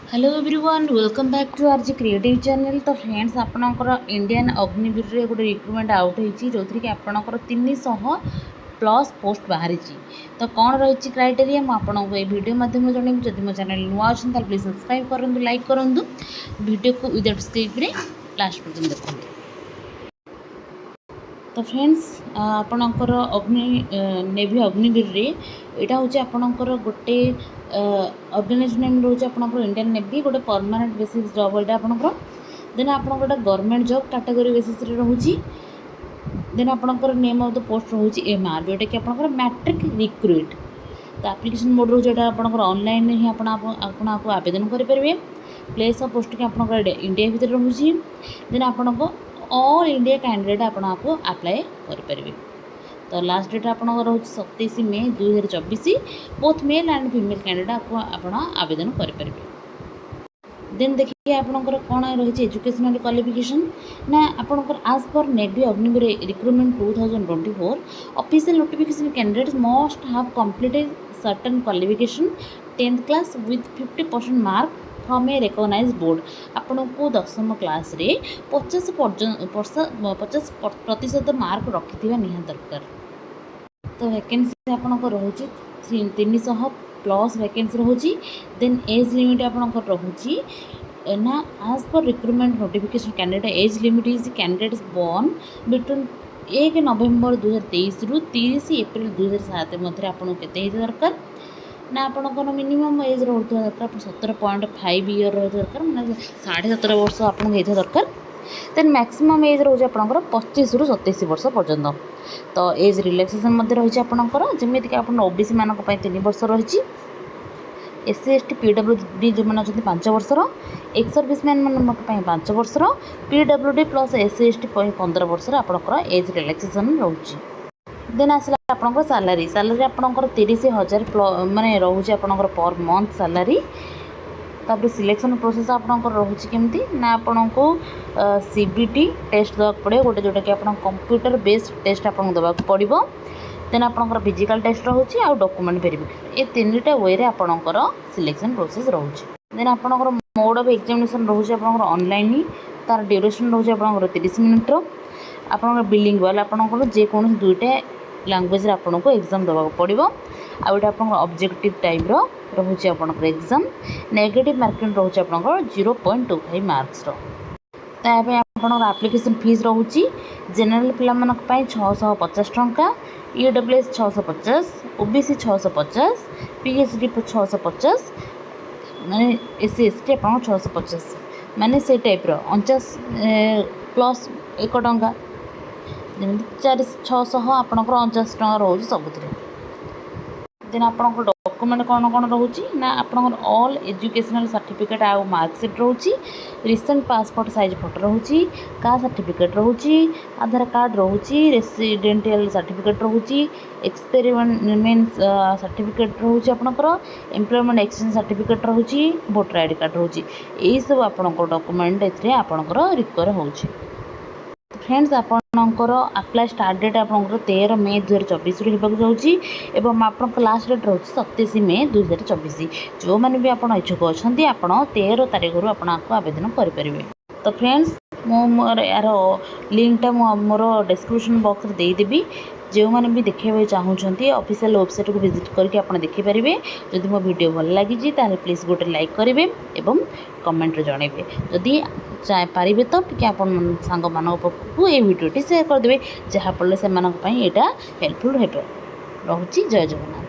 Hello everyone welcome back to R G creative channel. तो friends आपणकर Indian Agniveer रे गोटे रिक्रुटमेंट आउट होती जो थी कि आपणकर 300 प्लस पोस्ट बाहरी। तो कौन रही क्राइटेरिया मुझे ये वीडियो माध्यम जनइबी। जब मो चैनल नुआ अच्छे प्लीज सब्सक्राइब करूँ, लाइक करूँ, वीडियो को विदाउट स्किप लास्ट पर्यटन देखते। तो फ्रेंड्स आपणकर नेवी अग्निवीर रे यहाँ हूँ आपणकर गोटे ऑर्गेनाइजेशन नेम रोचे आपणकर इंडियन नेवी गोटे परमानेंट बेसिस जॉब यहाँ आपणकर। देन आप गोटे गवर्नमेंट जॉब कैटेगरी बेसिस रोचे। देन आपणकर नेम ऑफ द पोस्ट रोचे MR जोटा कि आपणकर मैट्रिक रिक्रुट। तो एप्लिकेशन मोड रोचे यहाँ आपणकर ऑनलाइन ही आपको आवेदन करेंगे। प्लेस ऑफ पोस्ट के आपणकर इंडिया भितर रोचे। देन आपको ऑल इंडिया कैंडिडेट आपको अप्लाई करेंगे। तो लास्ट डेट आप रोचे 27 मे 2024। Both male and female candidate आपको आवेदन करेंगे। देन देखिए आपंकर कौन रही एजुकेशनल क्वालिफिकेशन ना आपंकर आज पर navy Agniveer recruitment 2024 official notification candidates must have completed certain qualification 10th class with 50% mark from a recognised board. आपन को 10वीं क्लास रे 50% मार्क रखि निहा दरकार। तो वैकेंसी आपंकर रोचे 300 प्लस वैकेंसी रोची। देन एज लिमिट आपंकर रोची ना आज पर recruitment notification candidate age limit is candidates born between 1 November 2023 रु 30 एप्रिल 2007 मध्य आपको केते दरकार ना आपंकर मिनिमम एज रोता दरकार 17.5 ईयर रहा दरकार मैंने 17.5 वर्ष आपको दरकार। देन मैक्सिमम एज रोज आपंकर 25 रु 27 वर्ष पर्यंत। तो एज रिलैक्सेशन रही आपंकर जमीक आप OBC मान 3 वर्ष रही। SC ST PWD जो मैंने अच्छे 5 वर्षर, एक्स सर्विस मैन मान 5 वर्षर, PWD प्लस SC ST 15 वर्षर आपंकर एज रिलैक्सेशन रोचे। देन आसला आपंकर सैलरी आपंकर 30,000 माने रोचे आपंकर पर मंथ सैलरी। तापर सिलेक्शन प्रोसेस आपंकर रोचे केमती ना आपन को CBT टेस्ट देवाक पड़े गोटे जोटा कि आप कंप्यूटर बेस्ड टेस्ट आपको देवाक पड़ो। देन आपंकर फिजिकल टेस्ट रोचे आ डॉक्यूमेंट वेरिफिकेशन ये 3टा वे रे आपंकर सिलेक्शन प्रोसेस रोचे। देन आपंकर मोड ऑफ एग्जामिनेशन रोचे आपंकर ऑनलाइन ही तार ड्यूरेशन रोचे आपंकर 30 मिनिट। आपंकर बिलिंगुअल आपंकर जेकोसी 2टा लैंग्वेज रे आपको एग्जाम देवाक पड़ो। आ गोटे आपंकर ऑब्जेक्टिव टाइप रोचे आपंकर एग्जाम। नेगेटिव मार्किंग रोचे आपंकर 0.25 मार्क्स रो। तापे आपंकर एप्लिकेशन फीस रोची जनरल पिला मानक पई 650 टंका, EWS 650, OBC 650, PhD 650 माने SC ST आपन 650 माने से टाइप रो 49 प्लस 1 टंका जमी 600 आपंकर 49 टंका रोज सबुथिरे। देन आपंकर डॉक्यूमेंट कौन कौन रोची ना आपंकर ऑल एजुकेशनल सर्टिफिकेट आ मार्कशीट रोची, रिसेंट पासपोर्ट साइज फोटो रोची, कास्ट सर्टिफिकेट रोची, आधार कार्ड रोची, रेसिडेंशियल सर्टिफिकेट रोची, एक्सपेरिमेंट सर्टिफिकेट रोची, आपंकर एम्प्लॉयमेंट एक्सचेंज सर्टिफिकेट रोची, वोटर ID कार्ड रोची। यही सब आपंकर डॉक्यूमेंट एथरे आपंकर रिक्वायर होची। फ्रेंड्स आपंकर अप्लाई स्टार्ट डेट आपंकर 13 मे 2024 होगा जाऊँगी एवं आप लास्ट डेट रोचे 27 मे 2024। जो मैंने भी आप इच्छुक अच्छा आप 13 तारीख रू आपको आवेदन करेंगे। तो फ्रेंड्स मोर यार लिंकटा मोर डिस्क्रिप्शन बॉक्स में देदेवी। जो मैंने भी देखा चाहूँगी ऑफिशियल वेबसाइट को विजिट करके आप देखिपारे। जदि मो वीडियो भल लगी प्लीज गोटे लाइक करेंगे और कमेंट जनइबे। जदि पारे तो टी आप सांग मान पाखु ये वीडियोटी शेयर करदे जहाँफल से यहाँ हेल्पफुल हो। रोची जय जगन्नाथ।